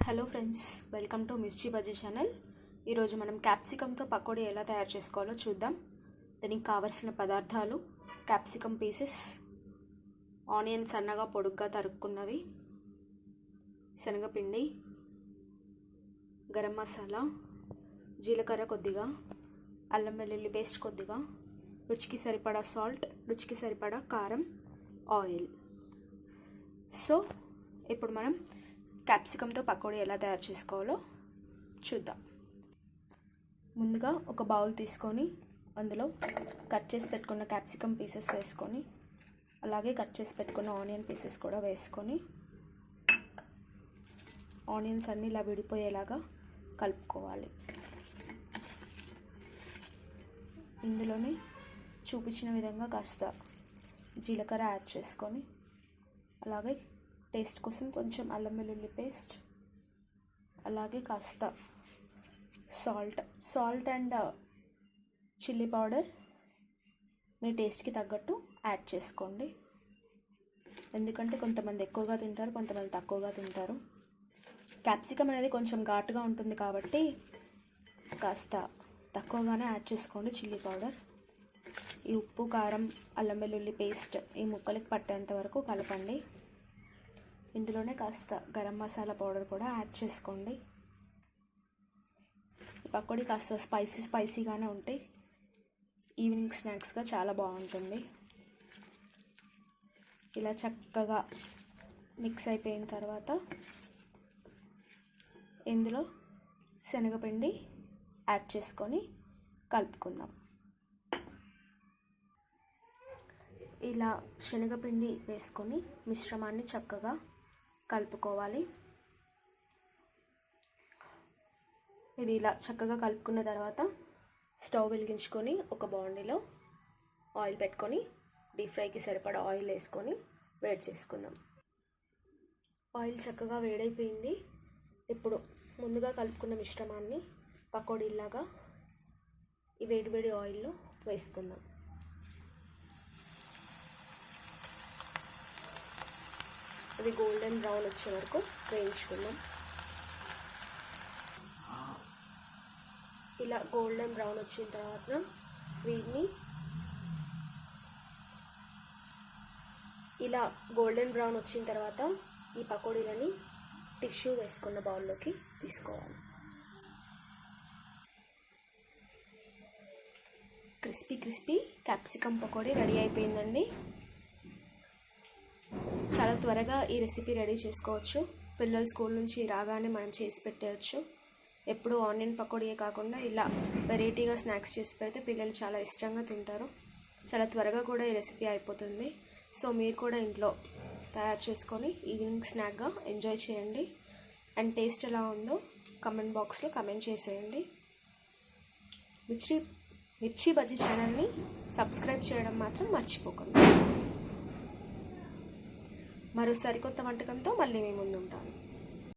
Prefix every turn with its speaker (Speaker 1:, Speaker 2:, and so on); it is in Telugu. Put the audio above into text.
Speaker 1: హలో ఫ్రెండ్స్, వెల్కమ్ టు మిర్చి బజ్జీ ఛానల్. ఈరోజు మనం క్యాప్సికమ్తో పకోడీ ఎలా తయారు చేసుకోవాలో చూద్దాం. దీనికి కావలసిన పదార్థాలు: క్యాప్సికమ్ పీసెస్, ఆనియన్ సన్నగా పొడుగ్గా తరుక్కున్నవి, శనగపిండి, గరం మసాలా, జీలకర్ర కొద్దిగా, అల్లం వెల్లుల్లి పేస్ట్ కొద్దిగా, రుచికి సరిపడా సాల్ట్, రుచికి సరిపడా కారం, ఆయిల్. సో ఇప్పుడు మనం క్యాప్సికమ్తో పకోడీ ఎలా తయారు చేసుకోవాలో చూద్దాం. ముందుగా ఒక బౌల్ తీసుకొని అందులో కట్ చేసి పెట్టుకున్న క్యాప్సికమ్ పీసెస్ వేసుకొని, అలాగే కట్ చేసి పెట్టుకున్న ఆనియన్ పీసెస్ కూడా వేసుకొని, ఆనియన్స్ అన్నీ ఇలా విడిపోయేలాగా కలుపుకోవాలి. ఇందులోనే చూపించిన విధంగా కాస్త జీలకర్ర యాడ్ చేసుకొని, అలాగే టేస్ట్ కోసం కొంచెం అల్లం వెల్లుల్లి పేస్ట్, అలాగే కాస్త సాల్ట్ అండ్ చిల్లీ పౌడర్ మీ టేస్ట్కి తగ్గట్టు యాడ్ చేసుకోండి. ఎందుకంటే కొంతమంది ఎక్కువగా తింటారు, కొంతమంది తక్కువగా తింటారు. క్యాప్సికమ్ అనేది కొంచెం ఘాటుగా ఉంటుంది కాబట్టి కాస్త తక్కువగానే యాడ్ చేసుకోండి చిల్లీ పౌడర్. ఈ ఉప్పు, కారం, అల్లం వెల్లుల్లి పేస్ట్ ఈ ముక్కలకి పట్టేంత వరకు కలపండి. ఇందులోనే కాస్త గరం మసాలా పౌడర్ కూడా యాడ్ చేసుకోండి. పకోడీ కాస్త స్పైసీగానే ఉంటాయి. ఈవినింగ్ స్నాక్స్గా చాలా బాగుంటుంది. ఇలా చక్కగా మిక్స్ అయిపోయిన తర్వాత ఇందులో శనగపిండి యాడ్ చేసుకొని కలుపుకుందాం. ఇలా శనగపిండి వేసుకొని మిశ్రమాన్ని చక్కగా కలుపుకోవాలి. ఇది ఇలా చక్కగా కలుపుకున్న తర్వాత స్టవ్ వెలిగించుకొని ఒక బాండీలో ఆయిల్ పెట్టుకొని డీప్ ఫ్రైకి సరిపడా ఆయిల్ వేసుకొని వేడి చేసుకుందాం. ఆయిల్ చక్కగా వేడైపోయింది. ఇప్పుడు ముందుగా కలుపుకున్న మిశ్రమాన్ని పకోడీలాగా ఈ వేడి ఆయిల్లో వేసుకుందాం. అది గోల్డెన్ బ్రౌన్ వచ్చే వరకు వేయించుకుందాం. ఇలా గోల్డెన్ బ్రౌన్ వచ్చిన తర్వాత వీటిని ఈ పకోడీలని టిష్యూ వేసుకున్న బౌల్లోకి తీసుకోవాలి. క్రిస్పీ క్యాప్సికమ్ పకోడీ రెడీ అయిపోయిందండి. చాలా త్వరగా ఈ రెసిపీ రెడీ చేసుకోవచ్చు. పిల్లలు స్కూల్ నుంచి రాగానే మనం చేసి పెట్టేయచ్చు. ఎప్పుడు ఆనియన్ పకోడీయే కాకుండా ఇలా వెరైటీగా స్నాక్స్ చేసి పెడితే పిల్లలు చాలా ఇష్టంగా తింటారు. చాలా త్వరగా కూడా ఈ రెసిపీ అయిపోతుంది. సో మీరు కూడా ఇంట్లో తయారు చేసుకొని ఈవినింగ్ స్నాక్గా ఎంజాయ్ చేయండి. అండ్ టేస్ట్ ఎలా ఉందో కమెంట్ బాక్స్లో కమెంట్ చేసేయండి. మిర్చి బజ్జీ ఛానల్ని సబ్స్క్రైబ్ చేయడం మాత్రం మర్చిపోకండి. మరో సరికొత్త వంటకంతో మళ్ళీ మీ ముందు ఉంటాను.